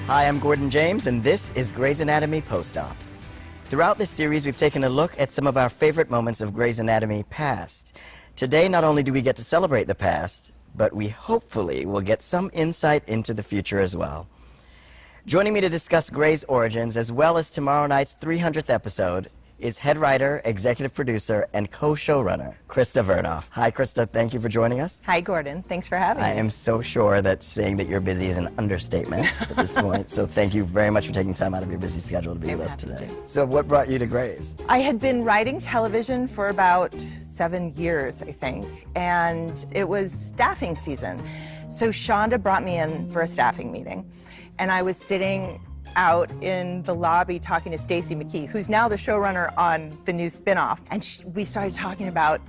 Hi, I'm Gordon James, and this is Grey's Anatomy Post-Op. Throughout this series, we've taken a look at some of our favorite moments of Grey's Anatomy past. Today, not only do we get to celebrate the past, but we hopefully will get some insight into the future as well. Joining me to discuss Grey's origins, as well as tomorrow night's 300th episode, is head writer, executive producer, and co-showrunner, Krista Vernoff. Hi, Krista. Thank you for joining us. Hi, Gordon. Thanks for having me. I am so sure that saying that you're busy is an understatement at this point, so thank you very much for taking time out of your busy schedule to be with us today. So what brought you to Grey's? I had been writing television for about 7 years, I think, and it was staffing season. So Shonda brought me in for a staffing meeting, and I was sitting out in the lobby talking to Stacey McKee, who's now the showrunner on the new spinoff, and we started talking about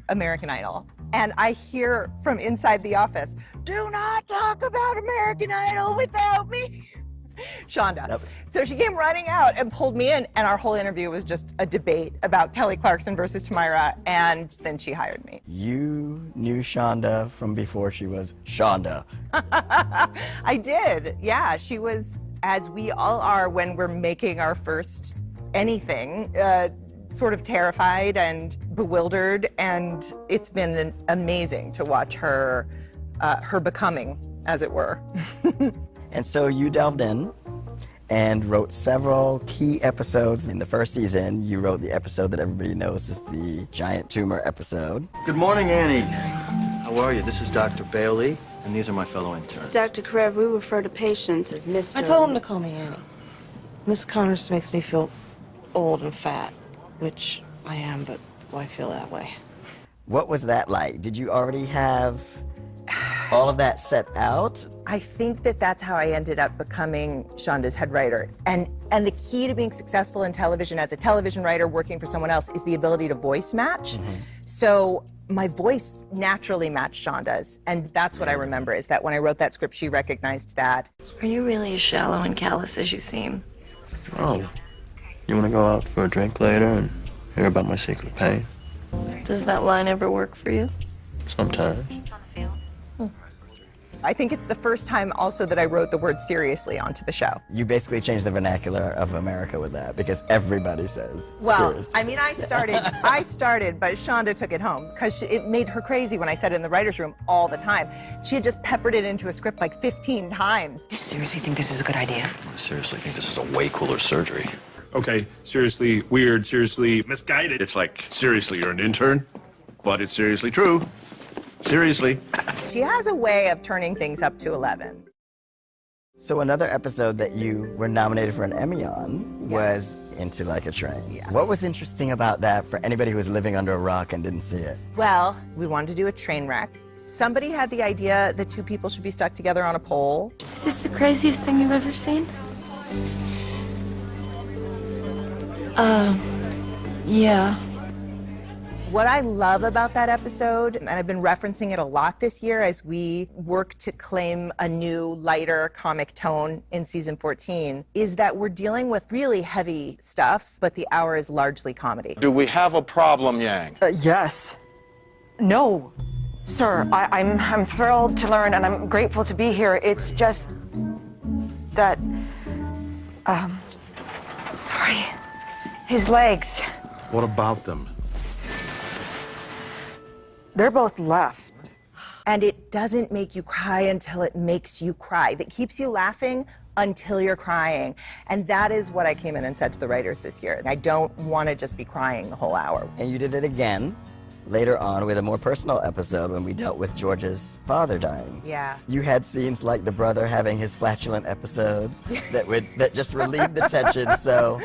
American Idol. And I hear from inside the office, "Do not talk about American Idol without me." Shonda. Yep. So she came running out and pulled me in, and our whole interview was just a debate about Kelly Clarkson versus Tamira, and then she hired me. You knew Shonda from before she was Shonda. I did, yeah. She was, as we all are when we're making our first anything, sort of terrified and bewildered, and it's been amazing to watch her, her becoming, as it were. And so you delved in and wrote several key episodes. In the first season, you wrote the episode that everybody knows is the giant tumor episode. Good morning, Annie. How are you? This is Dr. Bailey, and these are my fellow interns. Dr. Karev, we refer to patients as Mr. I told him to call me Annie. Miss Connors makes me feel old and fat, which I am, but why feel that way? What was that like? Did you already have all of that set out? I think that that's how I ended up becoming Shonda's head writer. And the key to being successful in television as a television writer working for someone else is the ability to voice match. So my voice naturally matched Shonda's, and that's what I remember, is that when I wrote that script, she recognized that. Are you really as shallow and callous as you seem? Oh, you want to go out for a drink later and hear about my secret pain? Does that line ever work for you? Sometimes. I think it's the first time also that I wrote the word seriously onto the show. You basically changed the vernacular of America with that, because everybody says Well, seriously. I mean, I started, but Shonda took it home because it made her crazy when I said it in the writer's room all the time. She had just peppered it into a script like 15 times. You seriously think this is a good idea? I seriously think this is a way cooler surgery. Okay, seriously weird, seriously misguided. It's like, seriously, you're an intern, but it's seriously true. Seriously. She has a way of turning things up to 11. So another episode that you were nominated for an Emmy on was Into Like a Train. Yeah. What was interesting about that for anybody who was living under a rock and didn't see it? Well, we wanted to do a train wreck. Somebody had the idea that two people should be stuck together on a pole. Is this the craziest thing you've ever seen? Yeah. What I love about that episode, and I've been referencing it a lot this year as we work to claim a new, lighter comic tone in season 14, is that we're dealing with really heavy stuff, but the hour is largely comedy. Do we have a problem, Yang? Yes. No, sir. I'm thrilled to learn, and I'm grateful to be here. It's just that, sorry, his legs. What about them? They're both left. And it doesn't make you cry until it makes you cry. That keeps you laughing until you're crying. And that is what I came in and said to the writers this year. I don't want to just be crying the whole hour. And you did it again later on with a more personal episode when we dealt with George's father dying. Yeah. You had scenes like the brother having his flatulent episodes that just relieved the tension. So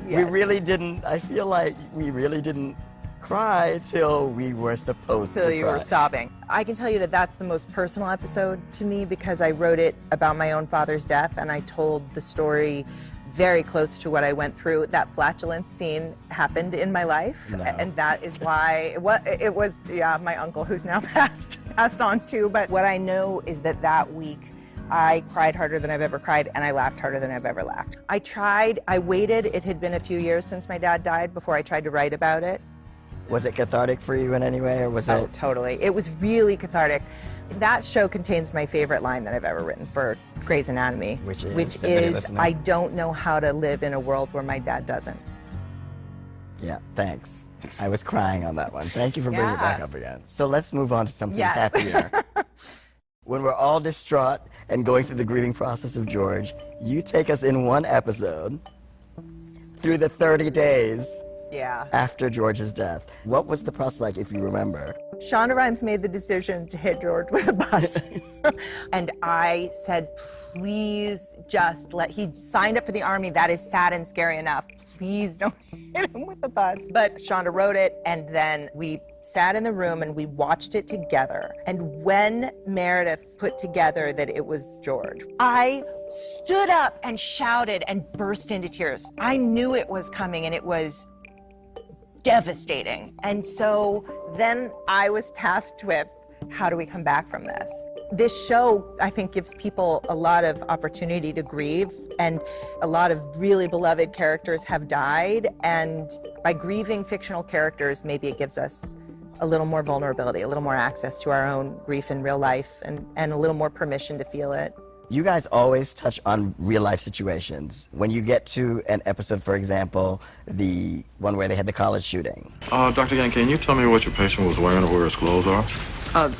we really didn't, I feel like we really didn't cry till we were supposed to cry. Till you were sobbing. I can tell you that that's the most personal episode to me because I wrote it about my own father's death, and I told the story very close to what I went through. That flatulence scene happened in my life, and that is why it was my uncle, who's now passed on too. But what I know is that that week I cried harder than I've ever cried, and I laughed harder than I've ever laughed. I waited, it had been a few years since my dad died before I tried to write about it. Was it cathartic for you in any way, or was Oh, it? totally. It was really cathartic. That show contains my favorite line that I've ever written for Grey's Anatomy, Which is I don't know how to live in a world where my dad doesn't. Yeah, thanks. I was crying on that one. Thank you for bringing it back Yeah. up again. So let's move on to something Yes. happier. When we're all distraught and going through the grieving process of George, you take us in one episode through the 30 days Yeah. after George's death. What was the process like, if you remember? Shonda Rhimes made the decision to hit George with a bus. And I said, please just he signed up for the Army. That is sad and scary enough. Please don't hit him with the bus. But Shonda wrote it, and then we sat in the room and we watched it together. And when Meredith put together that it was George, I stood up and shouted and burst into tears. I knew it was coming, and it was devastating. And so then I was tasked with, how do we come back from this? This show, I think, gives people a lot of opportunity to grieve, and a lot of really beloved characters have died, and by grieving fictional characters, maybe it gives us a little more vulnerability, a little more access to our own grief in real life, and a little more permission to feel it. You guys always touch on real life situations. When you get to an episode, for example, the one where they had the college shooting. Dr. Yang, can you tell me what your patient was wearing or where his clothes are?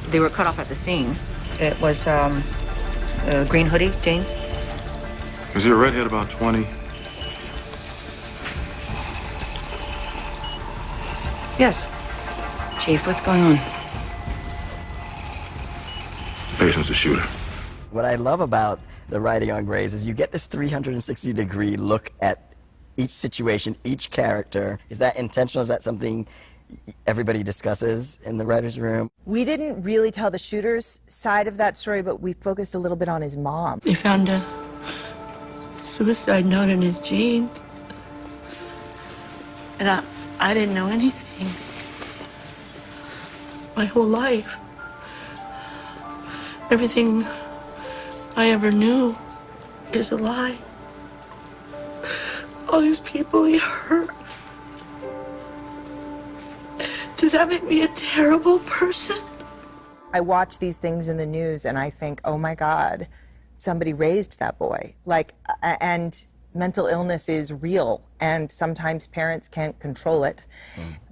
They were cut off at the scene. It was a green hoodie, jeans. Is he a redhead about 20? Yes. Chief, what's going on? The patient's a shooter. What I love about the writing on Grey's is you get this 360-degree look at each situation, each character. Is that intentional? Is that something everybody discusses in the writer's room? We didn't really tell the shooter's side of that story, but we focused a little bit on his mom. They found a suicide note in his jeans. And I didn't know anything. My whole life. Everything I ever knew is a lie. All these people he hurt. Does that make me a terrible person? I watch these things in the news and I think, oh my God, somebody raised that boy. And mental illness is real, and sometimes parents can't control it.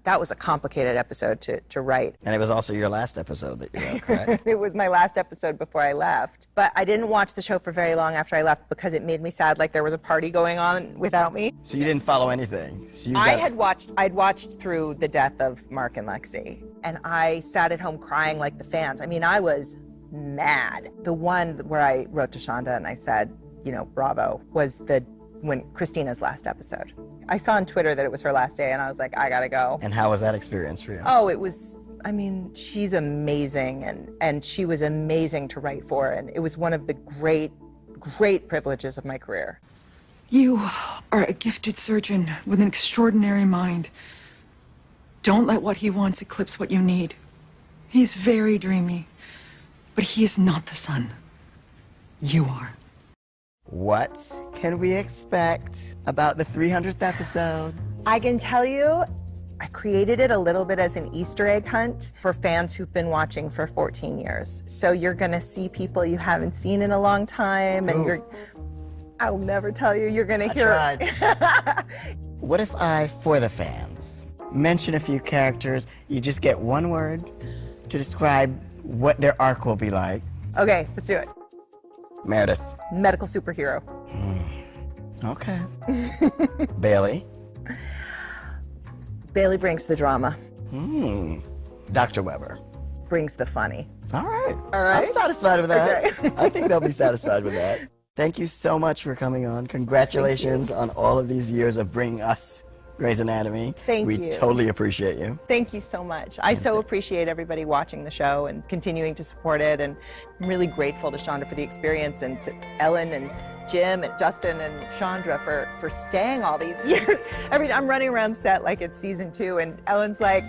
That was a complicated episode to write. And it was also your last episode that you wrote, correct? It was my last episode before I left. But I didn't watch the show for very long after I left because it made me sad, like there was a party going on without me. So you didn't follow anything? So I'd watched through the death of Mark and Lexi, and I sat at home crying like the fans. I mean, I was mad. The one where I wrote to Shonda and I said, you know, bravo, was when Christina's last episode. I saw on Twitter that it was her last day, and I was like, I gotta go. And how was that experience for you? Oh, it was, I mean, she's amazing, and she was amazing to write for, and it was one of the great, great privileges of my career. You are a gifted surgeon with an extraordinary mind. Don't let what he wants eclipse what you need. He's very dreamy, but he is not the sun. You are. What can we expect about the 300th episode? I can tell you, I created it a little bit as an Easter egg hunt for fans who've been watching for 14 years. So you're gonna see people you haven't seen in a long time, and I'll never tell you, you're gonna hear it. What if I, for the fans, mention a few characters, you just get one word to describe what their arc will be like? Okay, let's do it. Meredith. Medical superhero. Okay. Bailey. Bailey brings the drama. Dr. Weber. Brings the funny. All right. All right. I'm satisfied with that. Okay. I think they'll be satisfied with that. Thank you so much for coming on. Congratulations on all of these years of bringing us Grey's Anatomy. Thank you. We totally appreciate you. Thank you so much. I so appreciate everybody watching the show and continuing to support it, and I'm really grateful to Shonda for the experience, and to Ellen and Jim and Justin and Chandra for staying all these years. I'm running around set like it's season 2, and Ellen's like,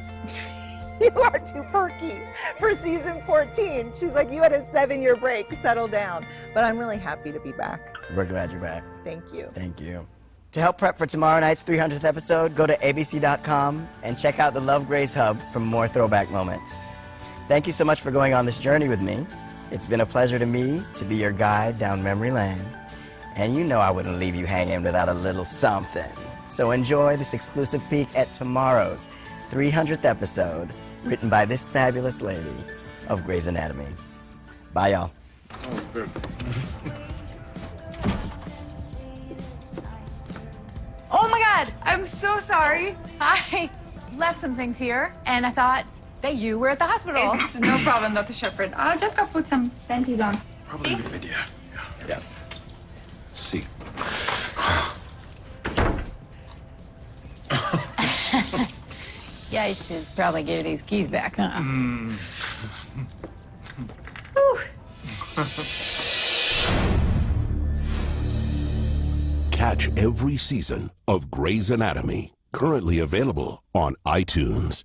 you are too perky for season 14. She's like, you had a 7-year break, settle down. But I'm really happy to be back. We're glad you're back. Thank you. Thank you. To help prep for tomorrow night's 300th episode, go to abc.com and check out the Love Grace Hub for more throwback moments. Thank you so much for going on this journey with me. It's been a pleasure to me to be your guide down memory lane. And you know I wouldn't leave you hanging without a little something. So enjoy this exclusive peek at tomorrow's 300th episode, written by this fabulous lady of Grey's Anatomy. Bye, y'all. Oh my God, I'm so sorry. I left some things here, and I thought that you were at the hospital. It's no problem, Dr. Shepard. I'll just go put some panties on. Probably a good idea. Yeah. See. Yeah, I should probably give these keys back, huh? Catch every season of Grey's Anatomy, currently available on iTunes.